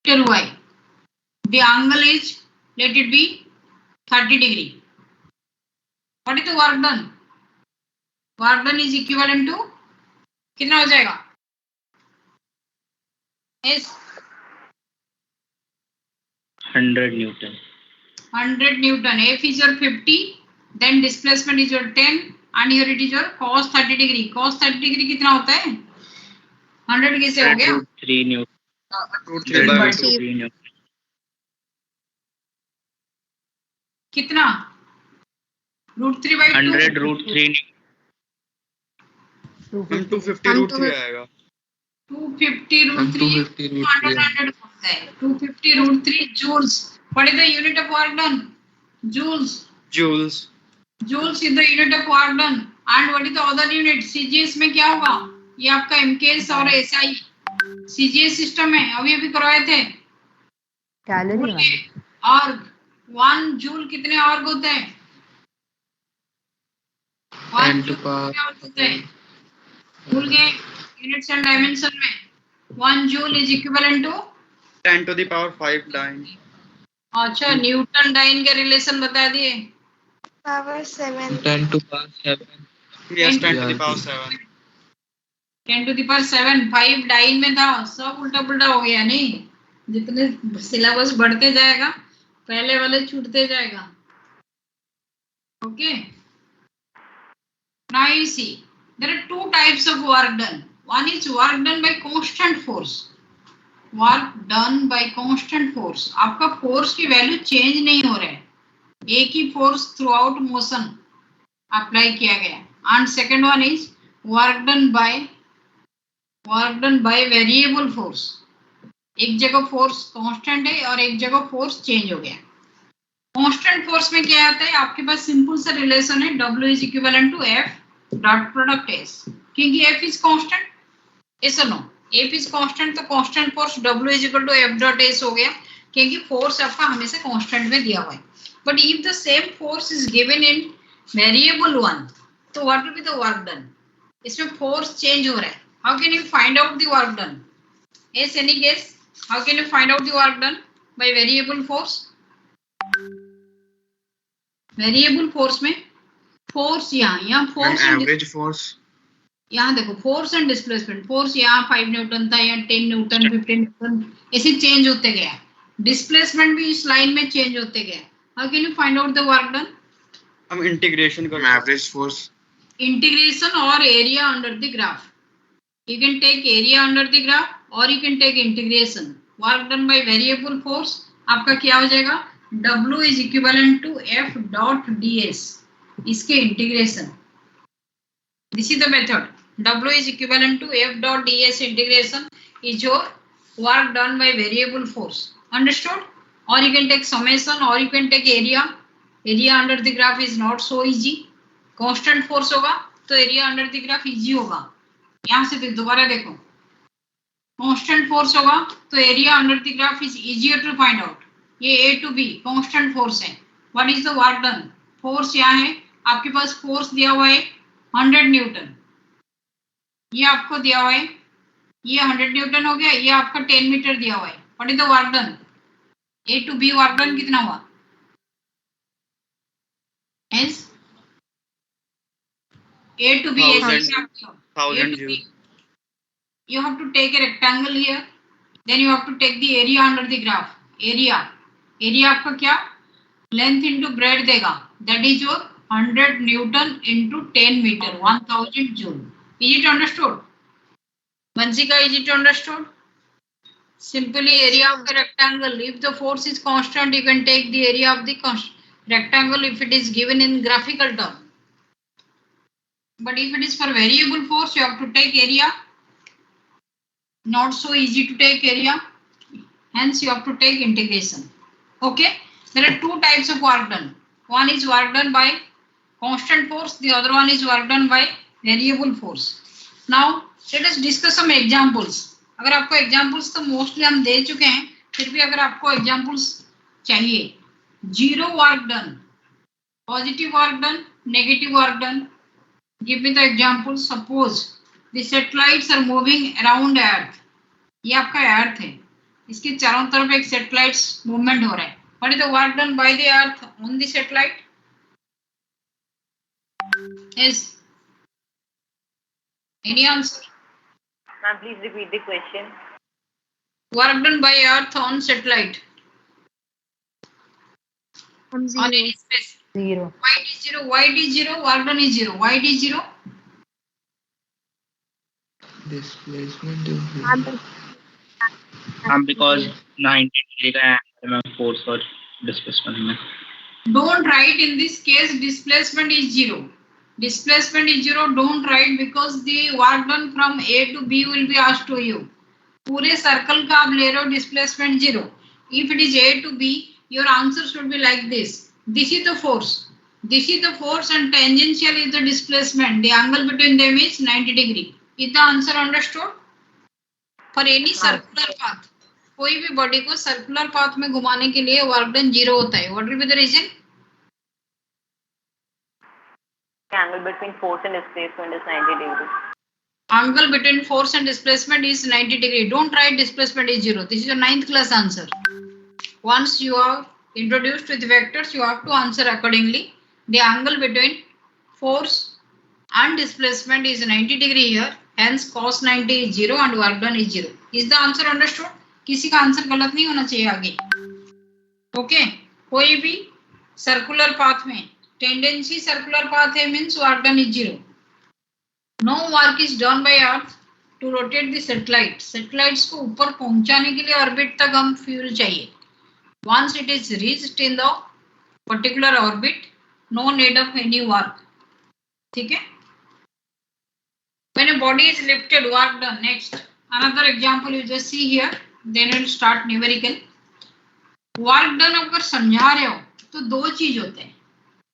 y. The angle is, let it be 30 degree. What is the work done? Work done is equivalent to कितना हो जाएगा? Yes. 100 Newton. 100 Newton. F is your 50, then displacement is your 10, and here it is your cos 30 degree. Cos 30 degree कितना होता है? 100 कैसे हो गया? 3 Newton. √3/2. Newton. कितना? √3/2. 100 √3. 250 √3 आएगा. 250 √3. 100 होता है. 250 √3 joules. What is the unit of work done? Joules. Joules. Joules is the unit of work done. And what is the other unit? CGS में क्या होगा? ये आपका MKS और SI CGS सिस्टम है. अभी करवाए थे. कैलोरी. और 1 जूल कितने आर्ग होते हैं? 1 जूल होते हैं. भूल गए यूनिट्स एंड डायमेंशन में. 1 joule is equivalent to 10⁵ dyne. अच्छा, न्यूटन डाइन के रिलेशन बता दिए. पावर 7. 10⁻7. Yes, 10⁻7. 10⁻7. 5 डाइन में था. सब उल्टा पुल्टा हो गया. नहीं, जितने सिलेबस बढ़ते जाएगा पहले वाले छूटते जाएगा. Okay. Now you see, there are two types of work done. One is work done by constant force. Work done by constant force. आपका फोर्स की वैल्यू चेंज नहीं हो रहा है. एक ही force throughout motion apply किया गया. And second one is work done by variable force. एक जगह फोर्स कांस्टेंट है और एक जगह फोर्स चेंज हो गया. कांस्टेंट फोर्स में क्या आता है? आपके पास सिंपल सा रिलेशन है. W is equivalent to F dot product S. क्योंकि F is constant. yes or no? F is constant, तो constant force W is equal to F dot S हो गया. क्योंकि फोर्स आपका हमेशा कांस्टेंट में दिया हुआ है. But if the same force is given in variable one, तो what will be the work done? इसमें फोर्स चेंज हो रहा है. How can you find out the work done? yes, any guess? How can you find out the work done by variable force? Variable force में force यहाँ force and average force. यहाँ देखो force and displacement. Force यहाँ 5 Newton था, यहाँ 10 Newton, 15 Newton, ऐसे change होते गया. डिस्प्लेसमेंट भी इस लाइन में चेंज होते गया. How can you find out the work done? हम इंटीग्रेशन करें. Average force. Integration or area under the graph. You can take area under the graph or you can take integration. Work done by variable force आपका क्या हो जाएगा? W is equivalent to F dot ds. इसके integration. This is the method. W is equivalent to F dot ds integration is your work done by variable force. Understood? Or you can take summation or you can take area. Area under the graph is not so easy. Constant force होगा तो area under the graph easy होगा. यहाँ से दोबारा देखो. Constant force होगा तो area under the graph is easier to find out. ये A to B constant force है. What is the work done? Force यहाँ है. आपके पास फोर्स दिया हुआ है 100 न्यूटन. ये आपको दिया हुआ है, ये 100 न्यूटन हो गया. ये आपका 10 मीटर दिया हुआ है. What is the work done? A to B work done कितना हुआ? Hence A to B 1000 joules. You have to take a rectangle here, then you have to take the area under the graph. Area आपका क्या? Length into breadth देगा. That is your 100 Newton into 10 meter, 1000 joule. Is it understood? Vansika, is it understood? Simply area of the rectangle. If the force is constant, you can take the area of the rectangle if it is given in graphical term. But if it is for variable force, you have to take area. Not so easy to take area, hence you have to take integration. Okay, there are two types of work done. One is work done by constant force, the other one is work done by variable force. Now let us discuss some examples. अगर आपको examples तो mostly हम दे चुके हैं, फिर भी अगर आपको examples चाहिए. Zero work done, positive work done, negative work done. Give me the example. Suppose the satellites are moving around Earth. ये आपका अर्थ है. इसके चारों तरफ एक सैटेलाइट्स मूवमेंट हो रहा है. What is the work done by the earth on the satellite? Yes. Any answer? Ma'am, please repeat the question. Work done by Earth on satellite. On On any space. 0. Why it is 0? Why it is 0? Work done is 0. Why it is 0? Displacement is because 90 degree का angle में force और displacement में. Don't write in this case displacement is 0. Displacement is 0. Don't write because the work done from A to B will be asked to you. पूरे circle का आप ले रहे हो displacement 0. If it is A to B, your answer should be like this. This is the force. This is the force and tangential is the displacement. The angle between them is 90 degree. Is the answer understood? For any circular path, कोई भी body को circular path में घुमाने के लिए work done 0 होता है. What will be the reason? The angle between force and displacement is 90 degrees. Angle between force and displacement is 90 degree. Don't write displacement is 0. This is your 9th class answer. Once you are introduced with vectors, you have to answer accordingly. The angle between force and displacement is 90 degree here. Hence cos 90 is 0 and work done is 0. Is the answer understood? किसी का answer गलत नहीं होना चाहिए आगे. Okay. कोई भी circular path में टेंडेंसी सर्कुलर पाथ है means work done is 0. No work is done by Earth to rotate the satellite. Satellites को ऊपर पहुंचाने के लिए ऑर्बिट तक हम फ्यूल चाहिए. Once it is reached in the particular orbit, no need of any work. ठीक है? When a body is lifted, work done. Next, another example you just see here. Then we'll start numerical. Work done अगर समझा रहे हो तो दो चीज होते हैं.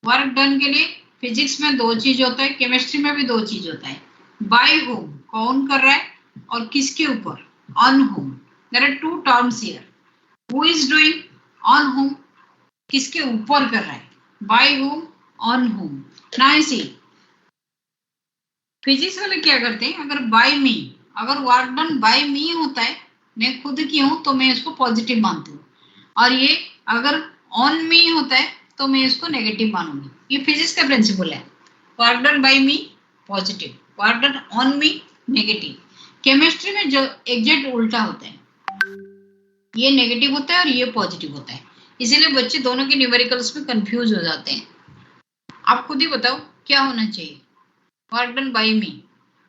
वर्क डन के लिए फिजिक्स में दो चीज होता है, केमिस्ट्री में भी दो चीज होता है. बाय होम, कौन कर रहा है, और किसके ऊपर, on whom. There are two terms here. Who is doing, on whom, किसके ऊपर कर रहा है, by whom, on whom. Now see physics वाले क्या करते हैं, अगर बाय मी, अगर वर्क डन बाय मी होता है, मैं खुद की हूं तो मैं इसको पॉजिटिव मानती हूँ, और ये अगर ऑन मी होता है तो मैं इसको नेगेटिव मानूंगी. ये फिजिक्स का प्रिंसिपल है. Work done by me positive, work done on me negative. Chemistry में जो एग्जैक्ट उल्टा होता है, ये नेगेटिव होता है और ये पॉजिटिव होता है. इसीलिए बच्चे दोनों के न्यूमेरिकल्स में कंफ्यूज हो जाते हैं. आप खुद ही बताओ क्या होना चाहिए. वर्क डन बाय मी,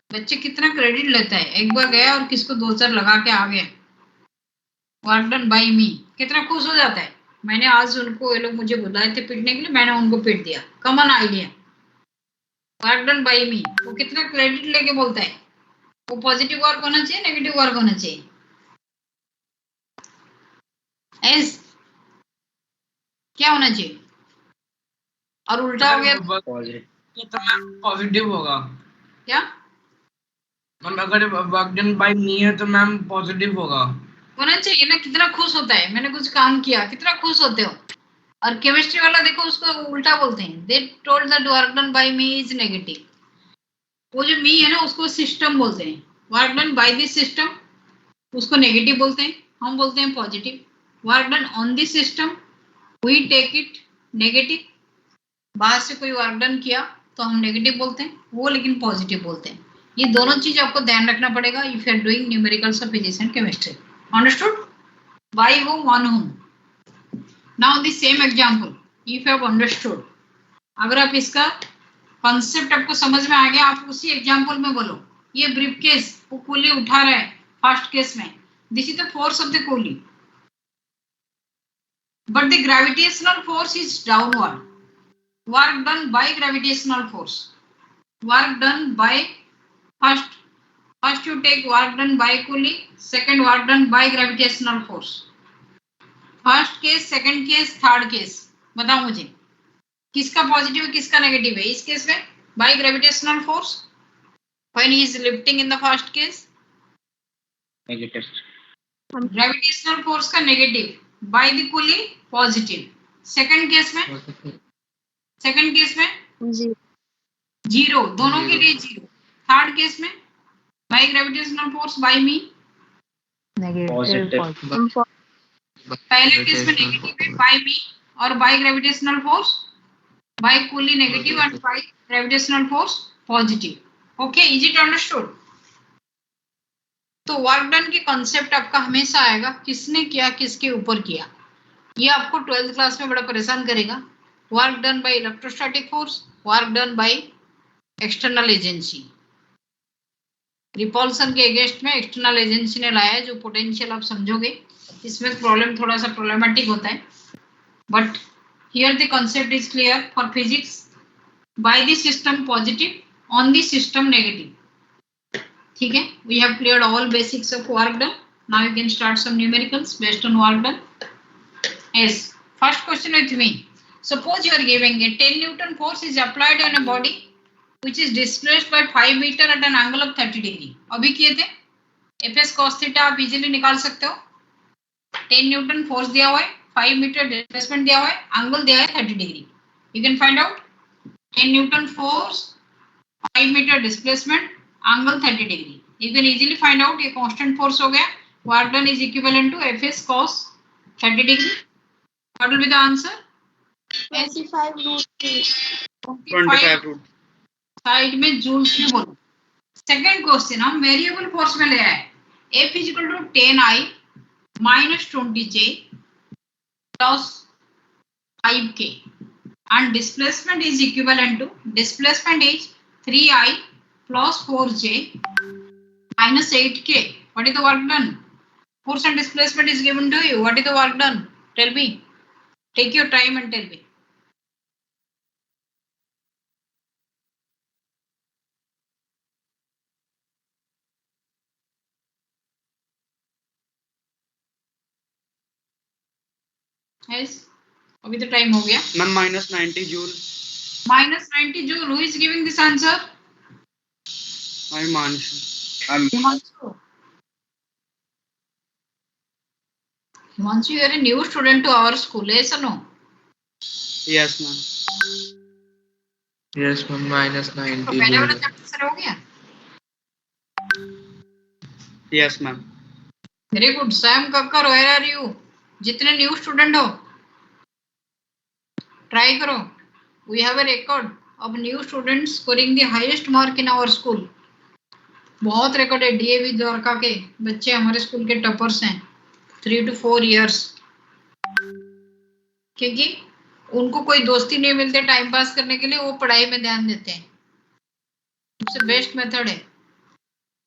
बच्चे कितना क्रेडिट लेता है, एक बार गया और किसको 2-4 लगा के आ गया. वर्क डन बाय मी, कितना खुश हो जाता है. मैंने आज उनको, ये लोग मुझे बुलाए थे पीटने के लिए, मैंने उनको पीट दिया. Common idea. Work done by me, वो कितना क्रेडिट लेके बोलता है. वो पॉजिटिव वर्क होना चाहिए, नेगेटिव वर्क होना चाहिए. एस क्या होना चाहिए, और उल्टा हो गया Positive. तो पॉजिटिव होगा. क्या मैम अगर वर्क डन बाय मी है तो मैम पॉजिटिव होगा. होना चाहिए ना. कितना खुश होता है, मैंने कुछ काम किया, कितना खुश होते हो. और केमिस्ट्री वाला देखो उसको उल्टा बोलते हैं. They told that work done by me is negative. वो जो मी है ना उसको सिस्टम बोलते हैं. Work done by this system उसको नेगेटिव बोलते हैं, हम बोलते हैं positive. Work done on this system we take it negative. बाहर से कोई वर्क डन किया तो हम नेगेटिव बोलते हैं, वो लेकिन पॉजिटिव बोलते हैं. ये दोनों चीज आपको ध्यान रखना पड़ेगा if you are doing numericals of physics and chemistry. Understood? By whom, on whom. Now the same example, if you have understood, अगर आप इसका कॉन्सेप्ट आपको समझ में आ गया, आप उसी एग्जाम्पल में बोलो. ये ब्रीफ केस, वो कूली उठा रहा है फर्स्ट केस में. This is the force of the coolie, but the gravitational force is downward. Work done bye gravitational force. Work done bye First you take work done by Coulomb, second work done by gravitational force. First case, second case, third case. बताओ मुझे किसका positive है किसका negative है. इस case में by gravitational force when he is lifting in the first case, Negative. gravitational force का negative, by the Coulomb positive. Second case में जीरो, दोनों के लिए जीरो. थर्ड केस में by gravitational force by me Positive. पहले केस में negative है बाय मी और by gravitational force, by Coulomb negative and by gravitational force positive. Okay, is it understood? तो वर्क डन की कॉन्सेप्ट आपका हमेशा आएगा किसने किया, किसके ऊपर किया। ये आपको 12th क्लास में बड़ा परेशान करेगा। Work done by electrostatic force, work done by external agency. Repulsion के अगेंस्ट में एक्सटर्नल एजेंसी ने लाया है, जो पोटेंशियल आप समझोगे। इसमें प्रॉब्लम थोड़ा सा प्रॉब्लमेटिक होता है, but here the concept is clear for physics. By the system positive, on the system negative. ठीक है, we have cleared all basics of work done. Now you can start some numericals based on work done. Yes, first question with me. Suppose you are giving a 10 Newton force is applied on a body which is displaced by 5 meter at an angle of 30 degree. अभी किए थे Fs cos theta आप easily निकाल सकते हो। 10 Newton force दिया हुआ है, 5 मीटर डिस्प्लेसमेंट दिया हुआ है, एंगल दिया है 30 degree. You can find out 10 Newton force, 5 meter displacement, angle 30 degree. You can easily find out ये कांस्टेंट फोर्स हो गया। Work done is equivalent to Fs cos 30 degree. What will be the answer? 25 root 3. 25 root. Side में joules में बोलो। Second question हम variable force में ले आए। F is equal to 10I minus 20J plus 5K and displacement is equivalent to, displacement is 3I plus 4J minus 8K. What is the work done? Force and displacement is given to you. What is the work done? Tell me. Take your time and tell me. Yes. अभी तो time हो गया। Ma'am -90 joule. -90 joule. Who is giving this answer? Himanshu. Himanshu, you are a new student to our school. Yes or no? Yes ma'am. Yes ma'am, -90 तो पहले वाला joule. Chapter sir हो गया। Yes ma'am. Very good. Sam Kakkar, where are you? जितने new student हो try करो। We have a record of new students scoring the highest mark in our school. बहुत record है। डीएवी द्वारका के बच्चे हमारे स्कूल के टॉपर्स हैं 3 to 4 years, क्योंकि उनको कोई दोस्ती नहीं मिलते टाइम पास करने के लिए, वो पढ़ाई में ध्यान देते हैं। सबसे बेस्ट मेथड है।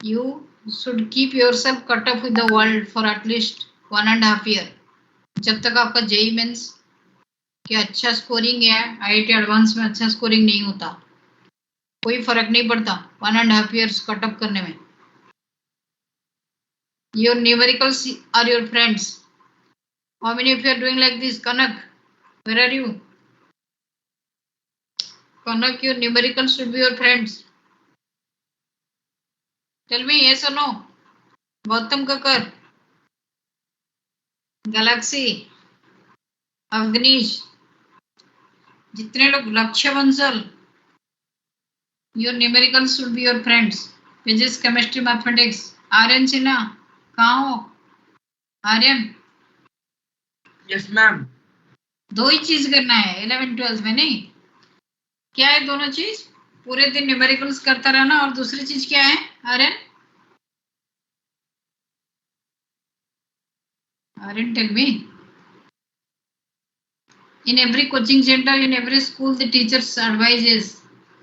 You should keep yourself cut up with the world for at least 1.5 year। जब तक आपका जेई मेंस कि अच्छा स्कोरिंग है, आईआईटी एडवांस में अच्छा स्कोरिंग नहीं होता, कोई फर्क नहीं पड़ता 1.5 years कट अप करने में। Your numericals are your friends. How many of you are doing like this? Kanak, where are you? Kanak, your numericals should be your friends. Tell me yes or no. Gautam Kakar, Galaxy, Avnish, जितने लोग लक्ष्य Bansal, your numericals should be your friends. Physics, chemistry, mathematics. Aryan Sinha, कहाँ हो? Aryan, Yes ma'am. दो ही चीज करना है 11th 12th में। नहीं, क्या है दोनों चीज? पूरे दिन न्यूमेरिकल्स करता रहना, और दूसरी चीज क्या है Aryan? Aryan, tell me. In every coaching center, in every school, the teachers advises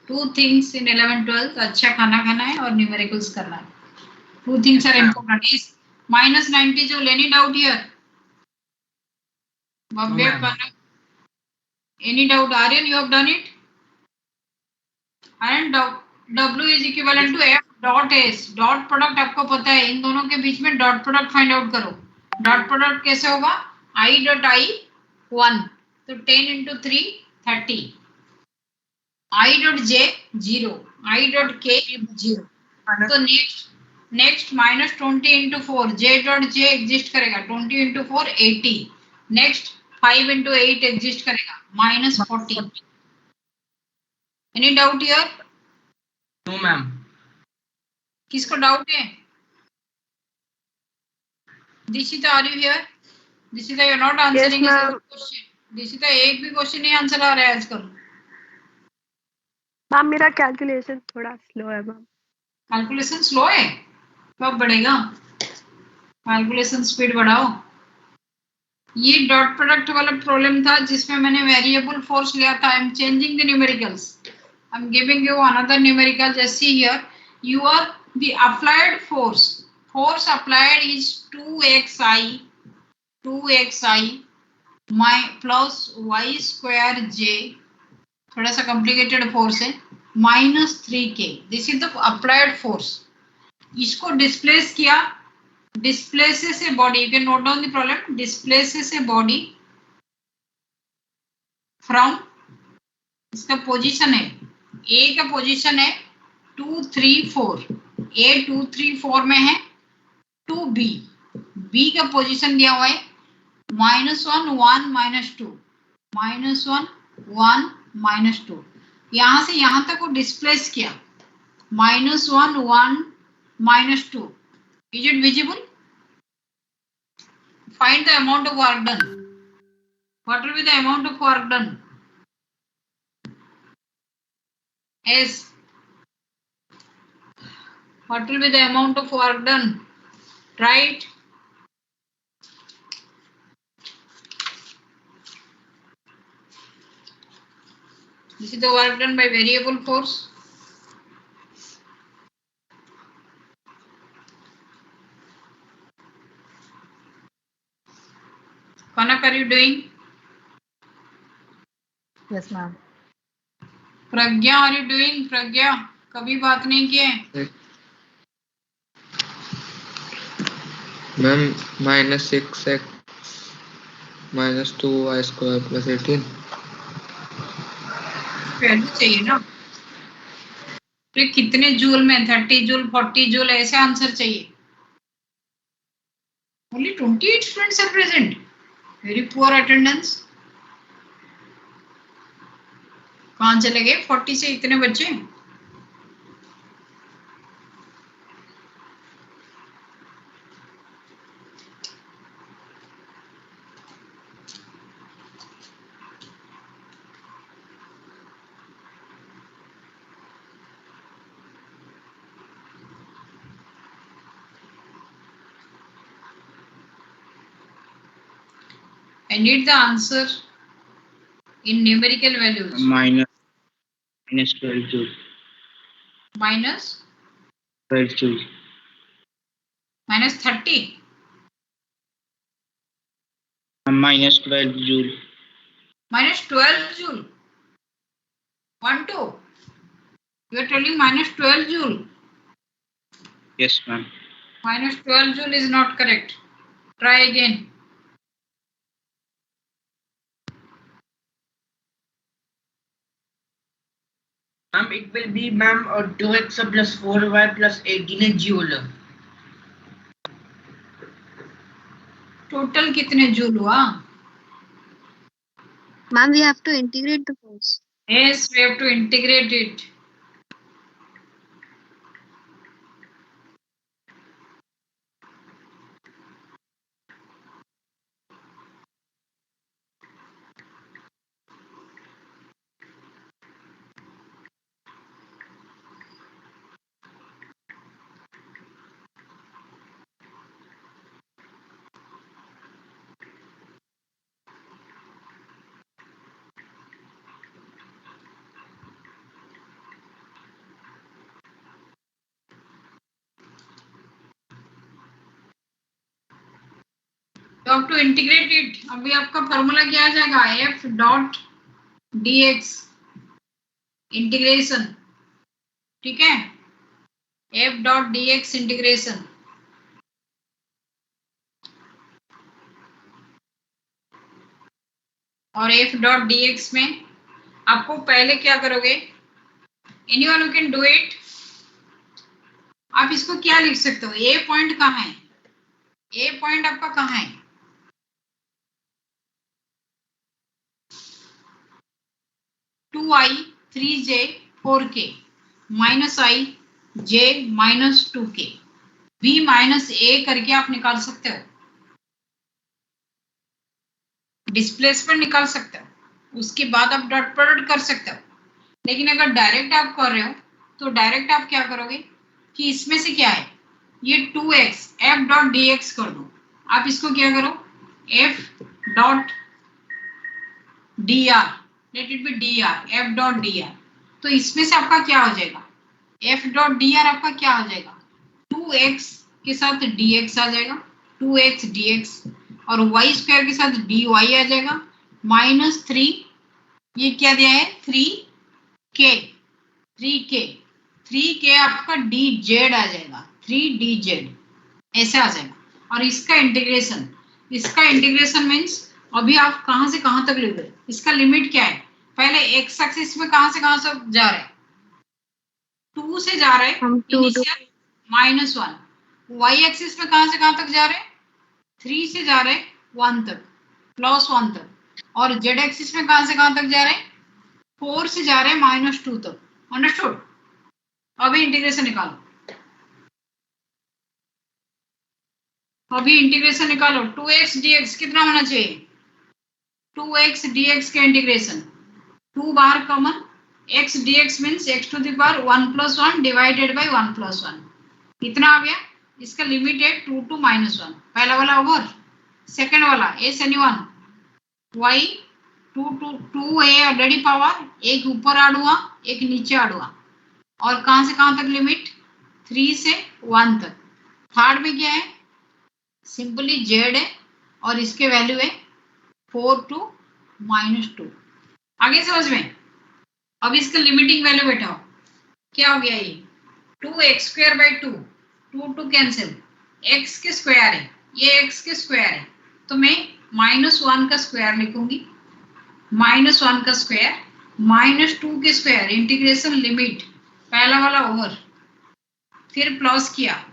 2 things in 11th 12th. अच्छा खाना खाना है और न्यूमेरिकल्स करना है। 2 things are important. Is -90 जो any doubt here? Bhavya, any doubt? Aryan, you have done it? And W is equivalent to F dot S. Dot product आपको पता है, इन दोनों के बीच में डॉट प्रोडक्ट फाइंड आउट करो। डॉट प्रोडक्ट कैसे होगा? I dot I 1, तो 10 into 3 30, I dot J 0, I dot K 0। तो next -20 into 4, J dot J exist करेगा, 20 into 4 80, नेक्स्ट 5 into 8 एग्जिस्ट करेगा, -40। Any doubt here? No ma'am. किसको doubt है? Dishita, are you here? Dishita, you're not answering Yes, a ma'am. single question. Dishita, एक भी question नहीं answer आ रहा है आजकल. मैम मेरा कैलकुलेशन थोड़ा स्लो है मैम. कैलकुलेशन स्लो है, कब बढ़ेगा? कैलकुलेशन स्पीड बढ़ाओ. ये डॉट प्रोडक्ट वाला प्रॉब्लम था जिसमें मैंने वेरिएबल फोर्स लिया था. I am changing the numericals. I am giving you another numerical. Just see here, your the applied force applied is 2xi my plus y square j, थोड़ा सा complicated force है, minus 3k. This is the applied force. इसको displace किया, displaces a body. You can note down the problem. Displaces a body from, इसका position है, A का position है 2 3 4, A 2 3 4 में है, टू B का पोजीशन दिया हुआ है -1 1 -2, -1 1 -2. यहां से यहां तक वो डिस्प्लेस किया, -1 1 -2. Is it visible? Find the amount of work done. What will be the amount of work done? S. What will be the amount of work done? Right? This is the work done by variable force. Kanak, are you doing? Yes, ma'am. Pragya, are you doing? Pragya, कभी बात नहीं किए. Ma'am -6x -2y square plus 18. Value चाहिए ना. फिर कितने joule में, 30 joule 40 joule ऐसे आंसर चाहिए. Only 28 students are present. Very poor attendance. कहाँ चले गए 40 से इतने बच्चे? I need the answer in numerical values. minus 12 joule. Minus 12 joule. minus 30. Minus 12 joule. Minus 12 joule. 1 2. You are telling minus 12 joule. Yes, ma'am. Minus 12 joule is not correct. Try again. Ma'am, it will be, ma'am, 2x plus 4y plus 18 joule. Total कितने joule हुआ? Ma'am, we have to integrate the force. Yes, we have to integrate it. You have to integrate it. अभी आपका formula क्या आ जाएगा? F dot dx integration. ठीक है, F dot dx integration. और F dot dx में आपको पहले क्या करोगे? Anyone who can do it? आप इसको क्या लिख सकते हो? A पॉइंट कहाँ है? A पॉइंट आपका कहाँ है? Two I 3j 4k minus I j -2k b minus a करके आप निकाल सकते हो. डिस्प्लेसमेंट निकाल सकते हो, उसके बाद आप डॉट प्रोडक्ट कर सकते हो। लेकिन अगर डायरेक्ट आप कर रहे हो तो डायरेक्ट आप क्या करोगे कि इसमें से क्या है, ये 2x f डॉट dx कर दो। आप इसको क्या करो, f dot dr, let it be dr, f dot dr। तो इसमें से आपका क्या हो जाएगा, f डॉट dr आपका क्या हो जाएगा, 2x के साथ dx आ जाएगा, 2x dx, और y स्क्वायर के साथ dy आ जाएगा, -3, ये क्या दिया है 3k, 3k आपका dz आ जाएगा, 3dz ऐसे आ जाएगा। और इसका इंटीग्रेशन मीन्स अभी आप कहां से कहां तक ले गए, इसका लिमिट क्या है, पहले x एक्सिस में कहां से जा रहे हैं, 2 से जा रहे हैं हम 2 इनिशियल -1, y एक्सिस में कहां से कहां तक जा रहे हैं, 3 से जा रहे हैं 1 तक, +1 तक, और z एक्सिस में कहां से कहां तक जा रहे हैं, 4 से जा रहे हैं -2 तक। अंडरस्टूड? अभी इंटीग्रेशन निकालो, अभी इंटीग्रेशन निकालो। 2x dx कितना होना चाहिए, 2x dx का इंटीग्रेशन, 2 बाहर common, x dx means x to the power 1 + 1 divided by 1 + 1, इतना आ गया। इसका लिमिट है 2 to -1, पहला वाला ओवर, सेकंड वाला s anyone y 2 है ऑलरेडी पावर, एक ऊपर ऐड हुआ एक नीचे ऐड हुआ, और कहां से कहां तक लिमिट, 3 से 1 तक। थर्ड में क्या है, सिंपली z है और इसके वैल्यू है 4 to -2। आगे समझ में? अब इसका लिमिटिंग वैल्यू बैठाओ, क्या हो गया ये 2x² 2 कैंसिल, x के स्क्वायर है, ये x के स्क्वायर है, तो मैं -1 का स्क्वायर लिखूंगी, -1 का स्क्वायर -2 के स्क्वायर, इंटीग्रेशन लिमिट पहला वाला ओवर, फिर प्लस किया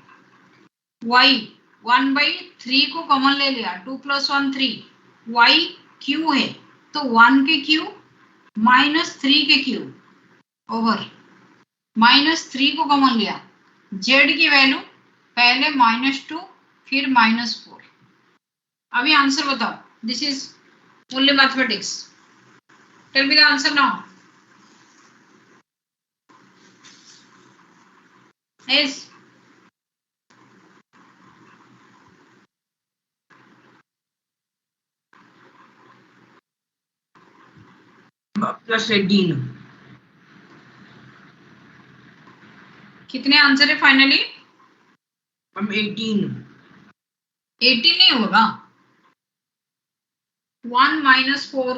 y 1/3 को कॉमन ले लिया, 2 + 1 3, y क्यू है तो 1 के क्यू -3 के क्यू ओवर, -3 को कॉमन लिया, z की वैल्यू पहले -2 फिर -4। अभी आंसर बताओ, this is only mathematics, tell me the answer now. Yes, +18। कितने आंसर है फाइनली, मैम 18। 18 नहीं होगा, 1 - 4,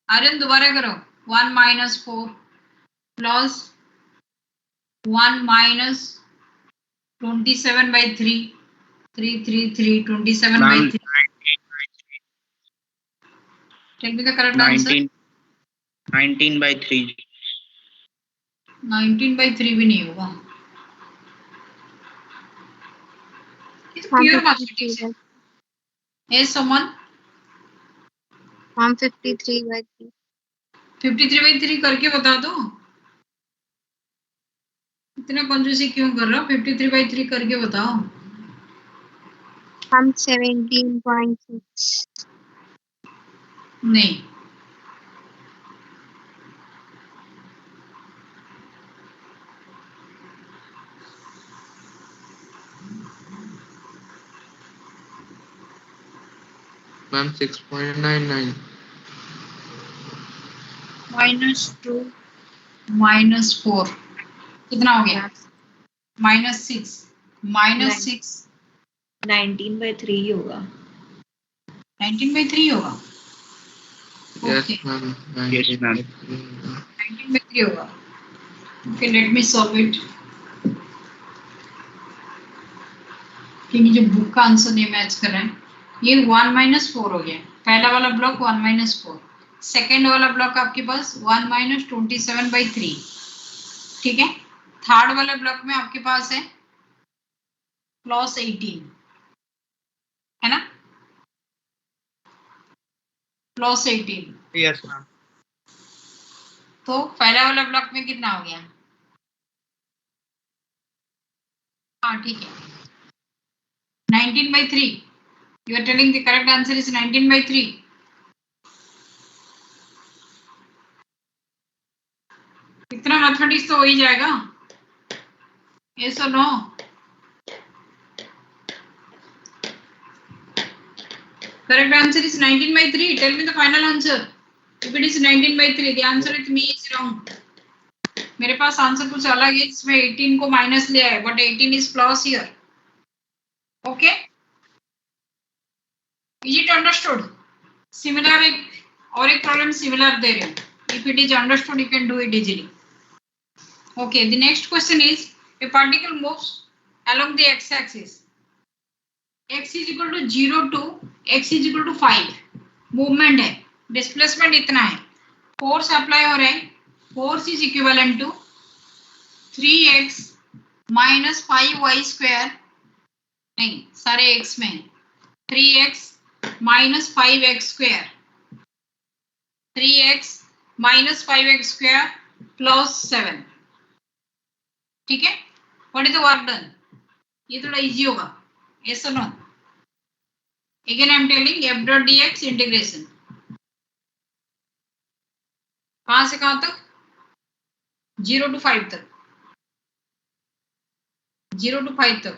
आर्यन दोबारा करो, 1 - 4 plus 1 - 27/3, 3 3 3 27/3। Tell me the correct answer. 19/3। 19/3 भी नहीं होगा, ये तो प्योर मैथमेटिक्स है। यस समवन, हम 53/3 53/3 करके बता दो, इतना कंजूसी क्यों कर रहे हो, 53/3 करके बताओ। हम 17.6 नहीं, मैम 6.99 -2 -4 कितना हो गया, -6 -6 19/3 होगा। 19/3 होगा, yes okay ma'am Yes, ma'am. 19/3 होगा। Okay, let me solve it, क्योंकि जो बुक का आंसर नहीं मैच कर रहा है। ये 1 - 4 हो गया, पहला वाला ब्लॉक 1 - 4, सेकेंड वाला ब्लॉक आपके पास 1 - 27/3, ठीक है। थर्ड वाले ब्लॉक में आपके पास है +18, है ना, +18। Yes, ma'am. तो पहला वाला ब्लॉक में कितना हो गया, हाँ ठीक है, 19/3। You are telling the correct answer is 19/3। इतना मैथमेटिक्स तो हो ही जाएगा। yes or no? Correct answer is 19/3. Tell me the final answer. If it is 19/3, the answer with me is wrong. मेरे पास आंसर कुछ अलग है, इसमें 18 को माइनस लिया है, but 18 is plus here. Okay? Is it understood? Similar और एक प्रॉब्लम सिमिलर दे रहे हैं. If it is understood, you can do it easily. Okay, the next question is a particle moves along the x-axis. x is equal to 0 to x is equal to 5. Movement है, displacement इतना है, force apply हो रहा है, force is equivalent to 3x minus 5y square, नहीं सारे x में 3x minus 5x square, 3x minus 5x square plus 7. ठीक है, what is the work done? ये थोड़ा इजी होगा. yes or no? Again I am telling f dot dx integration कहां से कहां तक? 0 to 5 तक, 0 to 5 तक.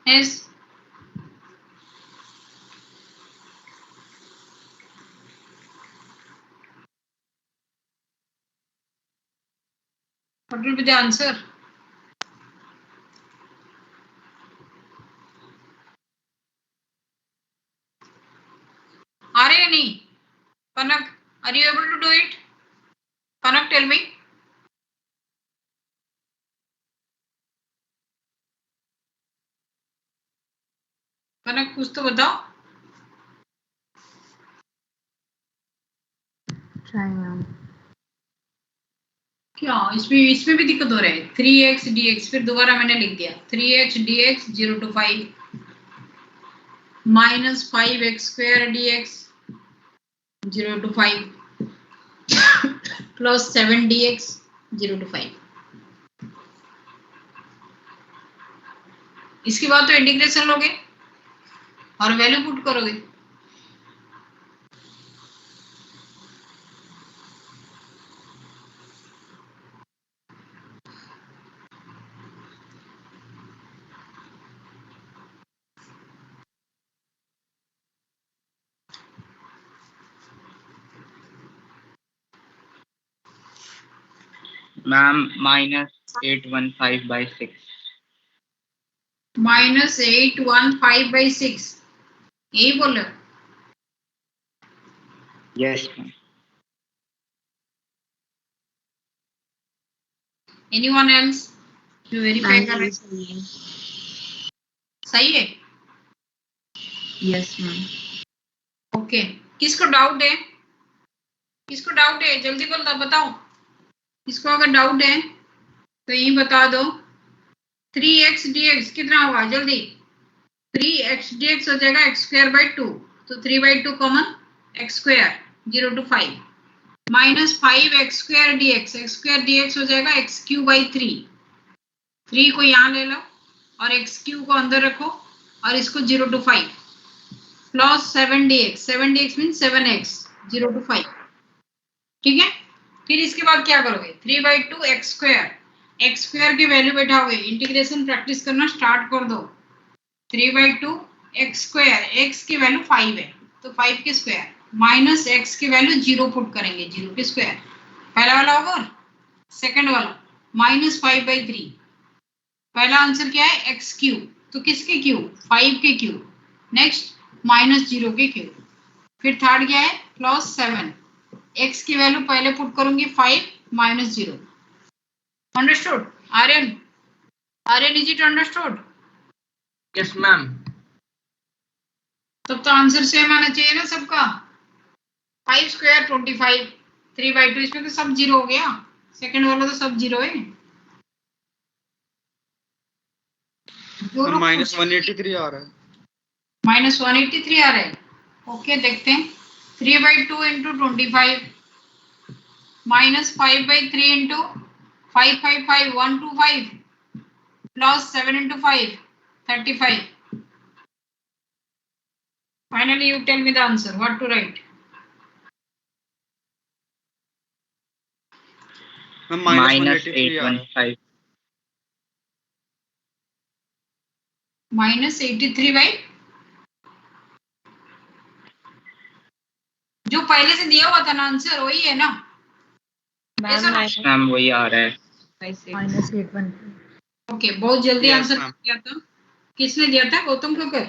yes. What will be the answer? आ रहे या नहीं? कनक, are you able to do it? Kanak, tell me. कनक कुछ तो बताओ. Try ma'am. क्या इसमें भी दिक्कत हो रहा है. 3x dx, फिर दोबारा मैंने लिख दिया 3x dx 0 to 5 minus 5x square dx 0 to 5 plus 7 dx 0 to 5. इसके बाद तो इंटीग्रेशन लोगे और वैल्यू पुट करोगे. मैम -815/6. माइनस 815/6 यही बोलो. Yes ma'am. एनीवन एल्स जो वेरीफाई कर रहे? सही है. Yes ma'am. ओके, किसको डाउट है? किसको डाउट है जल्दी बताओ. इसको अगर डाउट है तो यही बता दो. 3x dx कितना होगा जल्दी? 3x dx हो जाएगा x स्क्वायर बाई 2, तो 3/2 common x square 0 to 5 minus 5x square dx, x square dx हो जाएगा x क्यूब बाई 3. 3 को यहाँ ले लो और x क्यूब को अंदर रखो और इसको 0 to 5 plus 7 dx mean 7x 0 to 5. ठीक है, फिर इसके बाद क्या करोगे? 3/2 x स्क्वायर की वैल्यू बैठाओगे. इंटीग्रेशन प्रैक्टिस करना स्टार्ट कर दो. 3/2 x स्क्वायर, x की वैल्यू 5 है तो 5 के स्क्वायर माइनस x की वैल्यू 0 पुट करेंगे, 0 के स्क्वायर. पहला वाला होगा और सेकंड वाला माइनस 5/3. पहला आंसर क्या है? x क्यूब, तो किसके क्यूब? 5 के क्यूब. नेक्स्ट माइनस 0 के क्यूब. फिर थर्ड क्या है? प्लस 7. x की वैल्यू पहले पुट करूंगी 5 minus 0. Understood? Aryan is it understood? Yes ma'am. तब तो आंसर सेम आना चाहिए ना सबका. 5 स्क्वायर 25, 3/2, इसमें तो सब 0 हो गया. सेकंड वाला तो सब 0 है. माइनस 183 आ रहा है. माइनस 183 आ रहा है. ओके, देखते हैं. 3/2 into 25 minus 5/3 into 5 5 5 125 plus 7 into 5 35. Finally, you tell me the answer. What to write? minus minus 183 आ रहा है। 815. Minus 83 by जो पहले से दिया हुआ था ना आंसर वही है ना? Yes or no? मैम वही आ रहा है. minus 815. ओके, बहुत जल्दी Yes, आंसर ma'am. दिया था. किसने दिया था? गौतम ठोकर.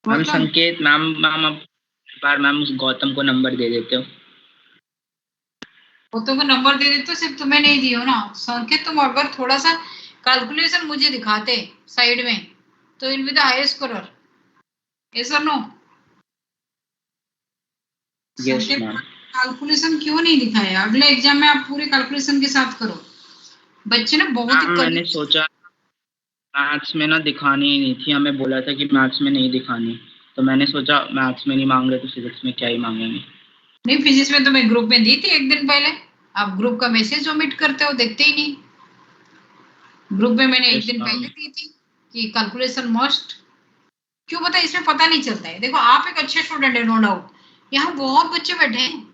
मैम गौतम, संकेत मैम अब एक बार मैम उस गौतम को नंबर दे देते हो. गौतम को नंबर दे देते, सिर्फ तुम्हें नहीं दियो ना. संकेत तुम अगर थोड़ा सा कैलकुलेशन मुझे दिखाते साइड में तो will be the highest scorer. Yes or no? Yes संकेत, मैम. कैलकुलेशन क्यों नहीं दिखाया? अगले एग्जाम में आप पूरे कैलकुलेशन के साथ करो. बच्चे ना बहुत ही मैम मैंने सोचा मैथ्स में ना दिखानी ही नहीं थी. हमें बोला था कि मैथ्स में नहीं दिखानी, तो मैंने सोचा मैथ्स में नहीं मांग रहे तो फिजिक्स में क्या ही मांगेंगे. नहीं, फिजिक्स में तो मैं ग्रुप में दी थी एक दिन पहले. आप ग्रुप का मैसेज ओमिट करते हो, देखते ही नहीं. ग्रुप में मैंने एक Yes, दिन ma'am. पहले दी थी कि कैलकुलेशन मस्ट. क्यों पता है? इसमें पता नहीं चलता है. देखो, आप एक अच्छे स्टूडेंट है, नो डाउट. यहाँ बहुत बच्चे बैठे हैं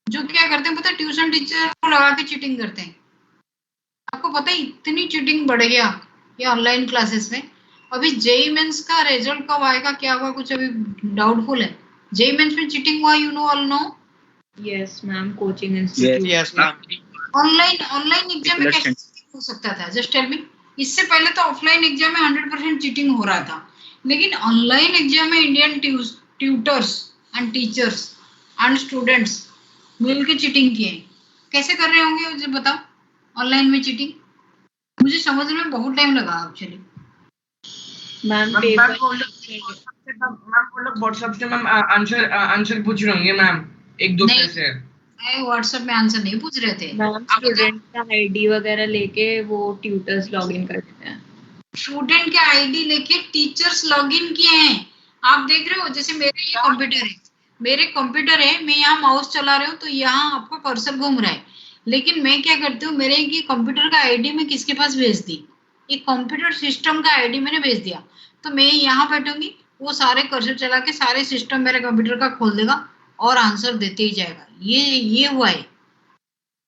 जो क्या करते हैं पता है? ट्यूशन टीचर को लगा के चीटिंग करते हैं. आपको पता है इतनी चीटिंग बढ़ गया ये ऑनलाइन क्लासेस में. अभी जेई मेंस का रिजल्ट कब आएगा, क्या होगा, कुछ अभी डाउटफुल है. जेई मेंस में चीटिंग हुआ, you know, all know. Yes, ma'am. Coaching institute. Yes, ma'am. Online exam में कैसे cheating हो सकता था? Just tell me. इससे पहले तो ऑफलाइन एग्जाम में 100% चीटिंग हो रहा था, लेकिन ऑनलाइन एग्जाम में Indian tutors and teachers and students मिलकर चीटिंग किए. कैसे कर रहे होंगे मुझे बताओ. ऑनलाइन में चीटिंग मुझे समझने में बहुत टाइम लगा एक्चुअली. Ma'am, ma'am paper. वो लोग व्हाट्सएप से मैम आंसर पूछ रहे होंगे मैम एक दूसरे नहीं. से. मैं व्हाट्सएप में आंसर नहीं पूछ रहे थे. मैम स्टूडेंट का आईडी वगैरह लेके वो ट्यूटर्स लॉगिन कर देते हैं. स्टूडेंट के आईडी लेके टीचर्स लॉगिन किए हैं. आप देख रहे हो, जैसे मेरे ये कंप्यूटर है, मैं यहाँ माउस चला रही हूँ तो यहाँ आपका कर्सर घूम रहा है, लेकिन मैं क्या करती हूँ, मेरे ये कंप्यूटर का आईडी मैं किसके पास भेज दी? एक कंप्यूटर सिस्टम का आईडी मैंने भेज दिया. तो मैं यहाँ बैठूंगी, वो सारे कर्सर चला के सारे सिस्टम मेरे कंप्यूटर का खोल देगा और आंसर देते ही जाएगा. ये हुआ है.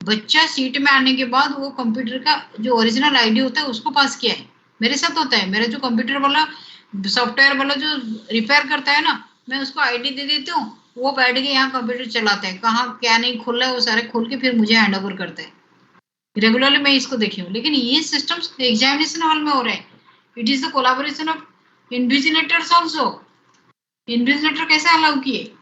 बच्चा सीट में आने के बाद वो कंप्यूटर का जो ओरिजिनल आईडी होता है उसको पास किया है. मेरे साथ होता है. मेरा जो कंप्यूटर वाला सॉफ्टवेयर वाला जो रिपेयर करता है ना, मैं उसको आईडी दे देती हूँ, वो बैठ के यहाँ कंप्यूटर चलाता है. कहाँ क्या नहीं खुल रहा है वो सारे खोल के फिर मुझे हैंड ओवर करता है. रेगुलरली मैं इसको देखी हूँ. लेकिन ये सिस्टम एग्जामिनेशन हॉल में हो रहा है. It is the collaboration of invigilators also. Invigilator कैसे अलाउ किए?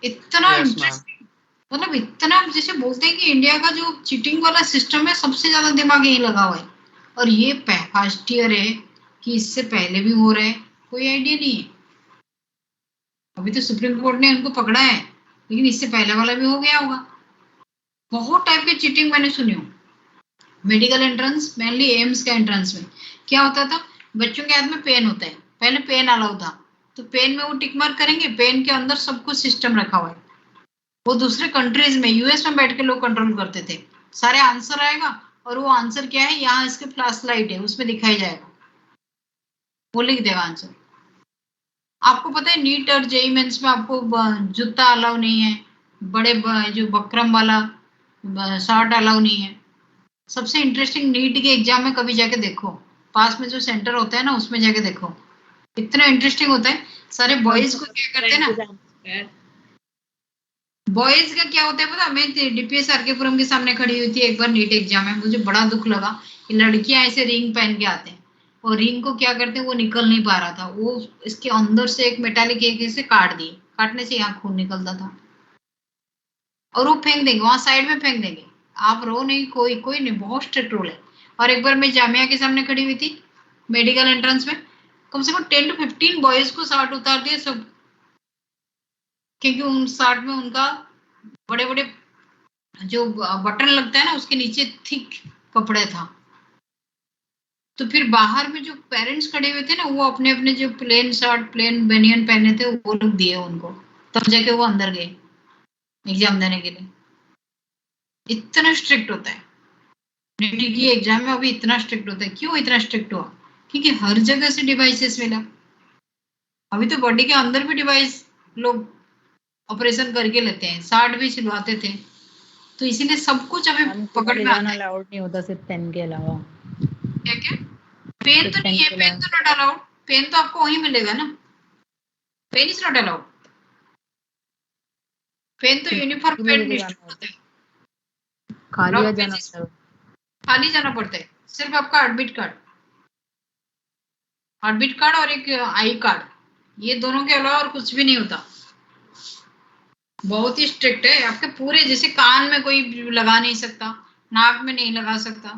इतना Yes, इंटरेस्टिंग. मतलब इतना, जैसे बोलते हैं कि इंडिया का जो चीटिंग वाला सिस्टम है सबसे ज्यादा दिमाग यही लगा हुआ है. और ये फर्स्ट ईयर है कि इससे पहले भी हो रहा है, कोई आइडिया नहीं है. अभी तो सुप्रीम कोर्ट ने उनको पकड़ा है, लेकिन इससे पहले वाला भी हो गया होगा. बहुत टाइप की चीटिंग मैंने सुनी हूँ. मेडिकल एंट्रेंस, मेनली एम्स का एंट्रेंस में क्या होता था? बच्चों के हाथ में पेन होता है. पहले पेन अलाउ था, तो पेन में वो टिक मार्क करेंगे. पेन के अंदर सब कुछ सिस्टम रखा हुआ है. वो दूसरे कंट्रीज में, यूएस में बैठ के लोग कंट्रोल करते थे. सारे आंसर आएगा और वो आंसर क्या है, यहाँ इसके फ्लैश लाइट है उसमें दिखाई जाएगा, वो लिख देगा आंसर. आपको पता है नीट और जेई मेंस में आपको जूता अलाउ नहीं है, बड़े जो बकरम वाला शर्ट अलाउ नहीं है. सबसे इंटरेस्टिंग, नीट के एग्जाम में कभी जाके देखो, पास में जो सेंटर होता है ना उसमें जाके देखो, इतना इंटरेस्टिंग होता है. सारे बॉयज को क्या करते हैं ना, बॉयज का क्या होता है पता? मैं डीपीएस आरकेपुरम के सामने खड़ी हुई थी एक बार नीट एग्जाम में. मुझे बड़ा दुख लगा कि लड़कियां ऐसे रिंग पहन के आते हैं और रिंग को क्या करते हैं, वो निकल नहीं पा रहा था. वो इसके अंदर से एक मेटालिक एक से काट दिए, काटने से यहाँ खून निकलता था और वो फेंक देंगे, वहां साइड में फेंक देंगे. आप रो नहीं, कोई नहीं, बहुत स्ट्रिक्ट रूल है. और एक बार मैं जामिया के सामने खड़ी हुई थी मेडिकल एंट्रेंस में, कम से कम 10 to 15 बॉयज को शर्ट उतार दिए सब, क्योंकि उन शर्ट में उनका बड़े बड़े जो बटन लगता है ना उसके नीचे थिक कपड़े था. तो फिर बाहर में जो पेरेंट्स खड़े हुए थे ना, वो अपने अपने जो प्लेन शर्ट प्लेन बनियन पहने थे वो लोग दिए उनको, तब जाके वो अंदर गए एग्जाम देने के लिए. इतना स्ट्रिक्ट होता है। नीट की एग्जाम में अभी इतना स्ट्रिक्ट होता है। क्यों इतना स्ट्रिक्ट हुआ? क्योंकि हर जगह से डिवाइसेस मिला। अभी तो बॉडी के अंदर भी डिवाइस लोग ऑपरेशन करके लेते हैं, 60 भी सिलवाते थे, तो इसीलिए सब कुछ अभी पकड़ में आता है। अलाउड नहीं होता सिर्फ पेन के अलावा। क्या क्या? पेन तो नहीं है, पेन तो नॉट अलाउड। पेन तो आपको वहीं मिलेगा ना, pen is not allowed. Pen तो यूनिफॉर्म पेन डिस्ट्रीब्यूट होता है, खाली जाना पड़ता है। सिर्फ आपका एडमिट कार्ड और एक आई कार्ड, ये दोनों के अलावा और कुछ भी नहीं होता। बहुत ही स्ट्रिक्ट है। आपके पूरे, जैसे कान में कोई लगा नहीं सकता, नाक में नहीं लगा सकता,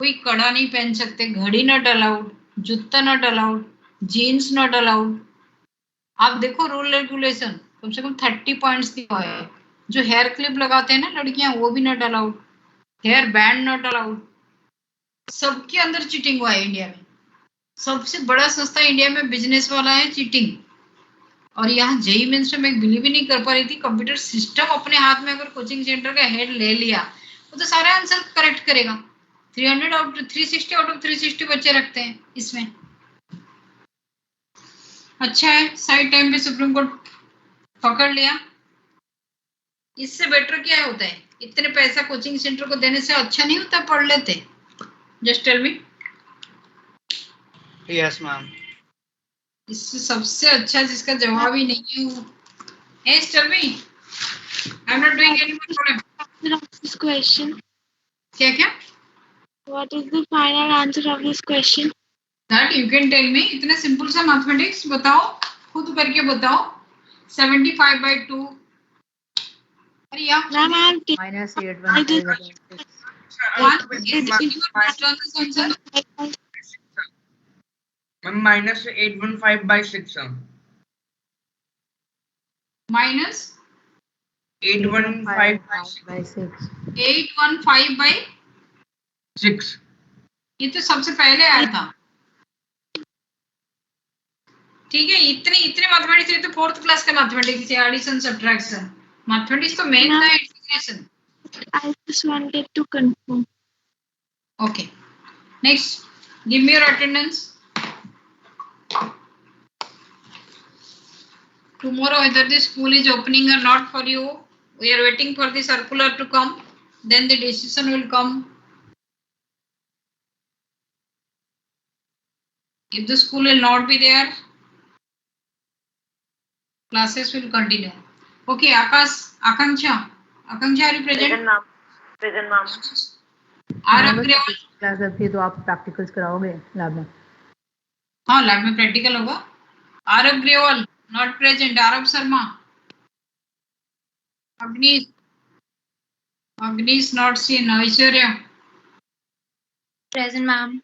कोई कड़ा नहीं पहन सकते, घड़ी नॉट अलाउड, जूता not allowed, jeans not allowed. आप देखो रूल रेगुलेशन, कम से कम 30 पॉइंट्स दिया है। जो हेयर क्लिप लगाते हैं ना लड़कियां, वो भी not allowed, hair band not allowed. सबके अंदर चीटिंग हुआ है इंडिया में। सबसे बड़ा संस्था इंडिया में बिजनेस वाला है चीटिंग। और यहाँ जेई मेंस में मैं बिलीव ही नहीं कर पा रही थी, कंप्यूटर सिस्टम अपने हाथ में अगर कोचिंग सेंटर का हेड ले लिया, वो तो सारे आंसर करेक्ट करेगा। 360 आउट ऑफ 360 बच्चे रखते हैं इसमें। अच्छा है, साइड टाइम पे सुप्रीम कोर्ट पकड़ लिया। इससे बेटर क्या होता है? इतने पैसा कोचिंग सेंटर को देने से अच्छा नहीं होता? पढ़ लेते। Just tell me. Yes ma'am. इससे सबसे अच्छा जिसका जवाब ही नहीं है वो, yes, tell me. I'm not doing any more problem. Of this question. क्या क्या? What is the final answer of this question? That you can tell me. इतने सिंपल सा मैथमेटिक्स बताओ, खुद करके बताओ। 75/2। अरे यार minus 815/6 माइनस 815/6 ये तो सबसे पहले आया था। ठीक है, इतने मैथमेटिक्स, ये तो 4th क्लास का मैथमेटिक्स है, एडिशन सब्ट्रैक्शन। मैथमेटिक्स तो मेन था, integration. I just wanted to confirm. Okay, next, give me your attendance. Tomorrow whether the school is opening or not for you, we are waiting for the circular to come, then the decision will come. If the school will not be there, classes will continue. Okay, Akanksha, are you present? Present ma'am. Class लगती है तो आप practicals कराओगे lab में? हाँ, lab में practical होगा। Aarav Grewal not present, Aarav Sharma, Agnish not seen, Aishwarya Present, ma'am.